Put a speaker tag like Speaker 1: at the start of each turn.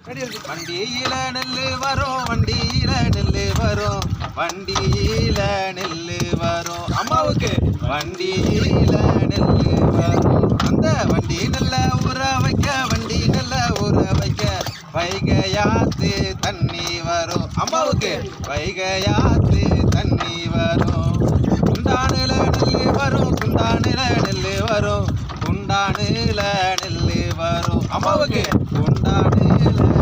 Speaker 1: வண்டியில நெல்லு வரும், வண்டியில நெல்லு வரும், வண்டியில நெல்லு வரும். அம்மாவுக்கு வண்டியில நெல்லு வரும். அந்த வண்டி நல்ல ஊற வைக்க, வண்டி நல்ல ஊற வைக்க, வைகையாத்து தண்ணி வரும். அம்மாவுக்கு வைகையாத்து தண்ணி வரும். குண்டானுல நெல்லு வரும், குண்டானுல நெல்லு வரும், குண்டானுல நெல்லு வரும். அம்மாவுக்கு குண்டானுல